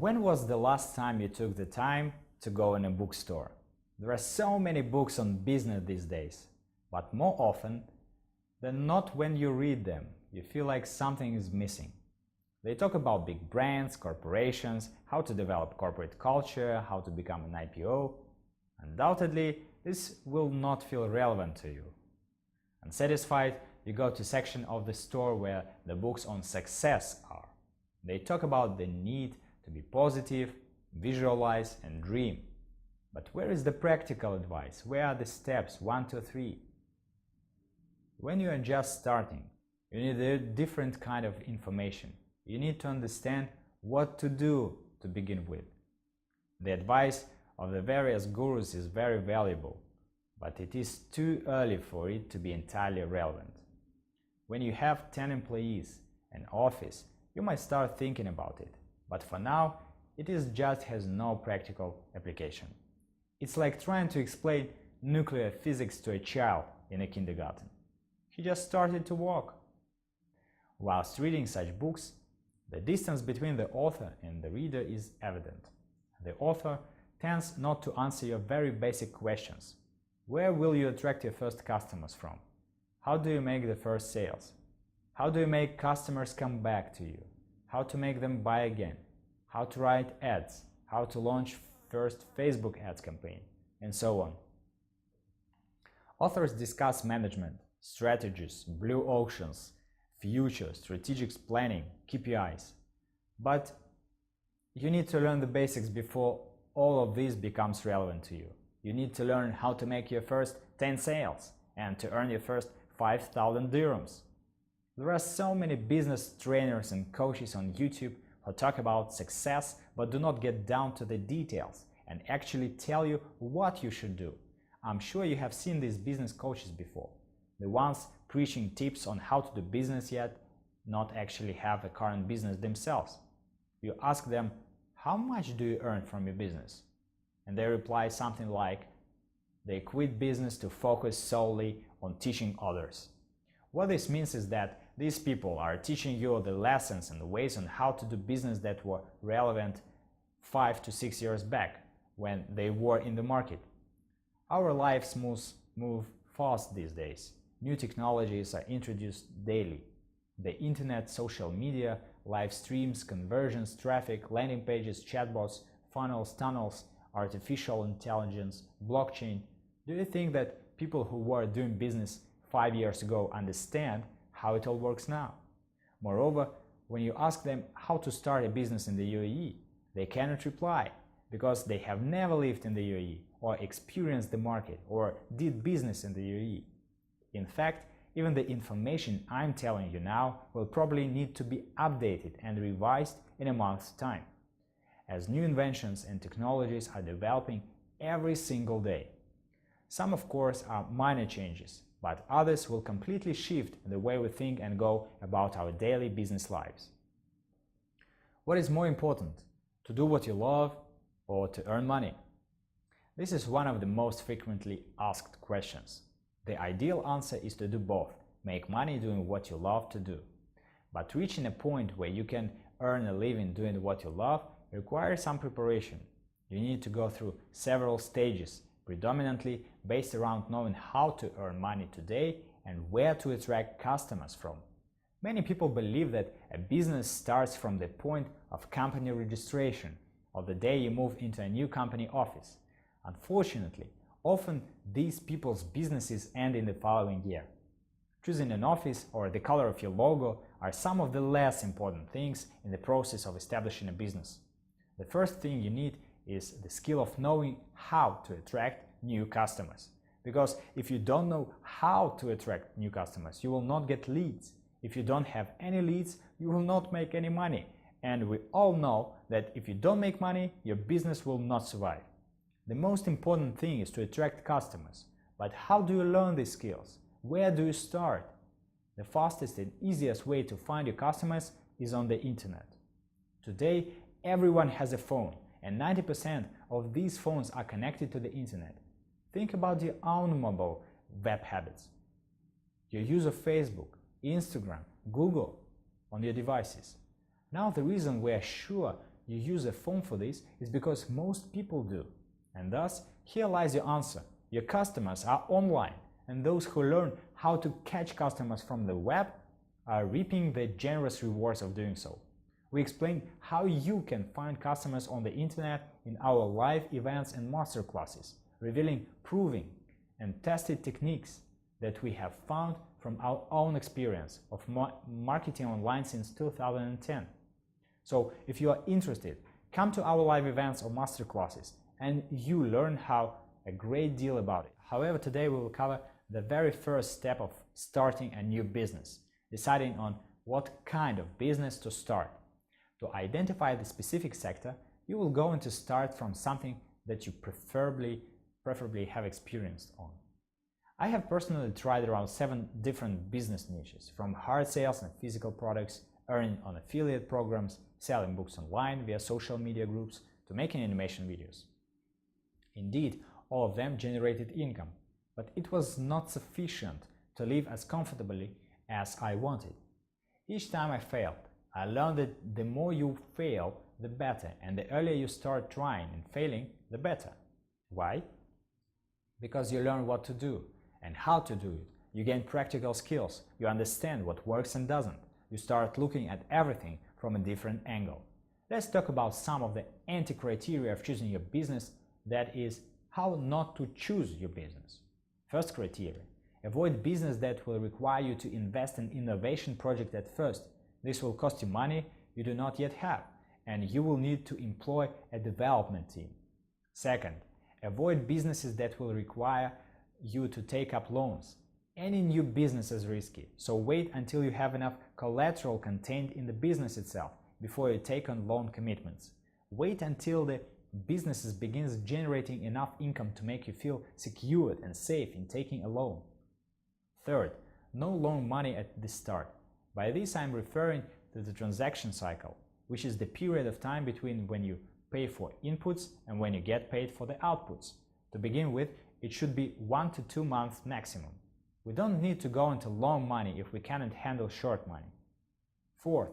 When was the last time you took the time to go in a bookstore? There are so many books on business these days, but more often than not, when you read them, you feel like something is missing. They talk about big brands, corporations, how to develop corporate culture, how to become an IPO. Undoubtedly, this will not feel relevant to you. Unsatisfied, you go to a section of the store where the books on success are. They talk about the need to be positive, visualize and dream. But where is the practical advice? Where are the steps 1, 2, 3? When you are just starting, you need a different kind of information. You need to understand what to do to begin with. The advice of the various gurus is very valuable, but it is too early for it to be entirely relevant. When you have 10 employees, an office, you might start thinking about it, but for now, it just has no practical application. It's like trying to explain nuclear physics to a child in a kindergarten. He just started to walk. Whilst reading such books, the distance between the author and the reader is evident. The author tends not to answer your very basic questions. Where will you attract your first customers from? How do you make the first sales? How do you make customers come back to you? How to make them buy again? How to write ads? How to launch first Facebook ads campaign? And so on. Authors discuss management, strategies, blue oceans, future, strategic planning, KPIs. But you need to learn the basics before all of this becomes relevant to you. You need to learn how to make your first 10 sales and to earn your first 5,000 dirhams. There are so many business trainers and coaches on YouTube who talk about success but do not get down to the details and actually tell you what you should do. I'm sure you have seen these business coaches before. The ones preaching tips on how to do business yet not actually have a current business themselves. You ask them, how much do you earn from your business? And they reply something like, they quit business to focus solely on teaching others. What this means is that these people are teaching you the lessons and the ways on how to do business that were relevant 5 to 6 years back when they were in the market. Our lives move fast these days. New technologies are introduced daily. The internet, social media, live streams, conversions, traffic, landing pages, chatbots, funnels, tunnels, artificial intelligence, blockchain. Do you think that people who were doing business 5 years ago understand how it all works now? Moreover, when you ask them how to start a business in the UAE, they cannot reply because they have never lived in the UAE or experienced the market or did business in the UAE. In fact, even the information I'm telling you now will probably need to be updated and revised in a month's time, as new inventions and technologies are developing every single day. Some, of course, are minor changes, but others will completely shift the way we think and go about our daily business lives. What is more important, to do what you love or to earn money? This is one of the most frequently asked questions. The ideal answer is to do both, make money doing what you love to do. But reaching a point where you can earn a living doing what you love requires some preparation. You need to go through several stages, predominantly based around knowing how to earn money today and where to attract customers from. Many people believe that a business starts from the point of company registration or the day you move into a new company office. Unfortunately, often these people's businesses end in the following year. Choosing an office or the color of your logo are some of the less important things in the process of establishing a business. The first thing you need is the skill of knowing how to attract new customers. Because if you don't know how to attract new customers, you will not get leads. If you don't have any leads, you will not make any money. And we all know that if you don't make money, your business will not survive. The most important thing is to attract customers. But how do you learn these skills? Where do you start? The fastest and easiest way to find your customers is on the internet. Today, everyone has a phone, and 90% of these phones are connected to the internet. Think about your own mobile web habits. Your use of Facebook, Instagram, Google on your devices. Now the reason we are sure you use a phone for this is because most people do. And thus, here lies your answer. Your customers are online, and those who learn how to catch customers from the web are reaping the generous rewards of doing so. We explain how you can find customers on the internet in our live events and masterclasses, revealing proven and tested techniques that we have found from our own experience of marketing online since 2010. So if you are interested, come to our live events or masterclasses and you learn how a great deal about it. However, today we will cover the very first step of starting a new business, deciding on what kind of business to start. To identify the specific sector, you will go into start from something that you preferably have experience on. I have personally tried around 7 different business niches, from hard sales and physical products, earning on affiliate programs, selling books online via social media groups, to making animation videos. Indeed, all of them generated income, but it was not sufficient to live as comfortably as I wanted. Each time I failed, I learned that the more you fail, the better, and the earlier you start trying and failing, the better. Why? Because you learn what to do and how to do it. You gain practical skills, you understand what works and doesn't. You start looking at everything from a different angle. Let's talk about some of the anti-criteria of choosing your business, that is, how not to choose your business. First criteria: avoid business that will require you to invest in innovation project at first. This will cost you money you do not yet have, and you will need to employ a development team. Second, avoid businesses that will require you to take up loans. Any new business is risky, so wait until you have enough collateral contained in the business itself before you take on loan commitments. Wait until the business begins generating enough income to make you feel secured and safe in taking a loan. Third, no loan money at the start. By this I am referring to the transaction cycle, which is the period of time between when you pay for inputs and when you get paid for the outputs. To begin with, it should be 1 to 2 months maximum. We don't need to go into long money if we cannot handle short money. Fourth,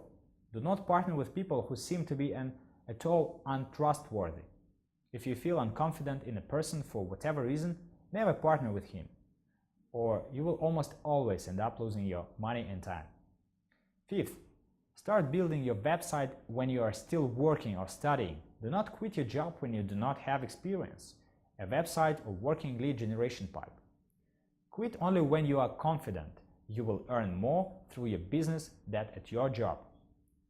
do not partner with people who seem to be at all untrustworthy. If you feel unconfident in a person for whatever reason, never partner with him, or you will almost always end up losing your money and time. Fifth, start building your website when you are still working or studying. Do not quit your job when you do not have experience, a website or working lead generation pipe. Quit only when you are confident you will earn more through your business than at your job.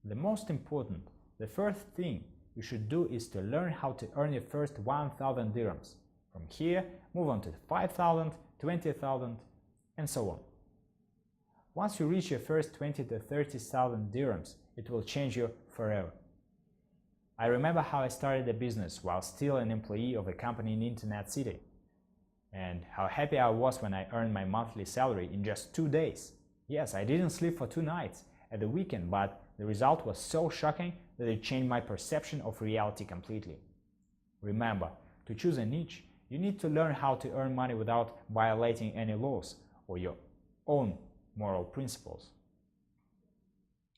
The most important, the first thing you should do is to learn how to earn your first 1,000 dirhams. From here, move on to 5,000, 20,000, and so on. Once you reach your first 20 to 30,000 dirhams, it will change you forever. I remember how I started a business while still an employee of a company in Internet City, and how happy I was when I earned my monthly salary in just 2 days. Yes, I didn't sleep for 2 nights at the weekend, but the result was so shocking that it changed my perception of reality completely. Remember, to choose a niche, you need to learn how to earn money without violating any laws or your own moral principles.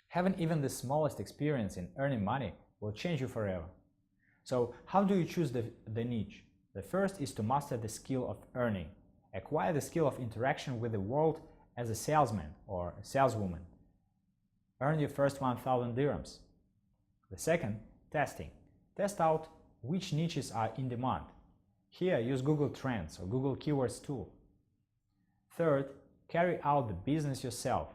Having even the smallest experience in earning money will change you forever. So, how do you choose the niche? The first is to master the skill of earning. Acquire the skill of interaction with the world as a salesman or a saleswoman. Earn your first 1,000 dirhams. The second, testing. Test out which niches are in demand. Here, use Google Trends or Google Keywords tool. Third, carry out the business yourself.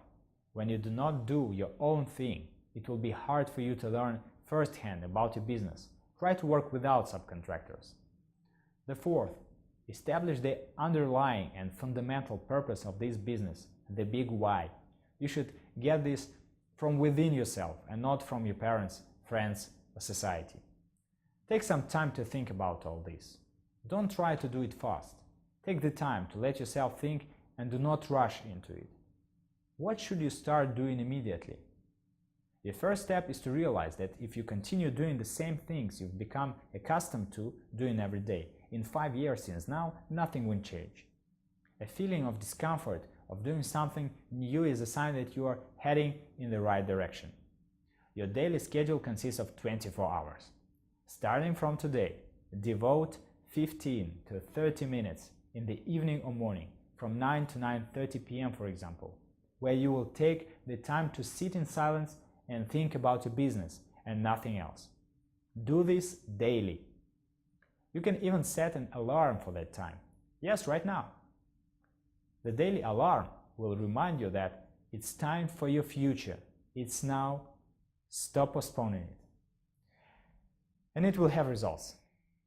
When you do not do your own thing, it will be hard for you to learn firsthand about your business. Try to work without subcontractors. The fourth, establish the underlying and fundamental purpose of this business, the big why. You should get this from within yourself and not from your parents, friends, or society. Take some time to think about all this. Don't try to do it fast. Take the time to let yourself think and do not rush into it. What should you start doing immediately? The first step is to realize that if you continue doing the same things you've become accustomed to doing every day, in 5 years since now, nothing will change. A feeling of discomfort of doing something new is a sign that you are heading in the right direction. Your daily schedule consists of 24 hours. Starting from today, devote 15 to 30 minutes in the evening or morning, from 9 to 9:30 p.m. for example, where you will take the time to sit in silence and think about your business and nothing else. Do this daily. You can even set an alarm for that time. Yes, right now. The daily alarm will remind you that it's time for your future. It's now. Stop postponing it. And it will have results.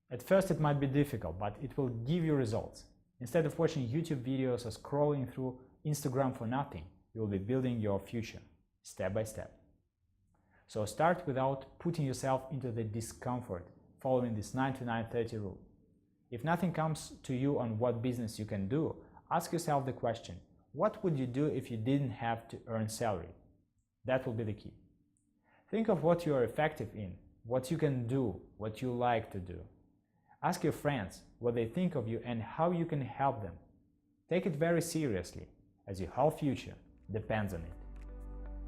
At first it might be difficult, but it will give you results. Instead of watching YouTube videos or scrolling through Instagram for nothing, you will be building your future, step by step. So start without putting yourself into the discomfort following this 9 to 9:30 rule. If nothing comes to you on what business you can do, ask yourself the question, what would you do if you didn't have to earn salary? That will be the key. Think of what you are effective in, what you can do, what you like to do. Ask your friends what they think of you and how you can help them. Take it very seriously, as your whole future depends on it.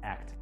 Act.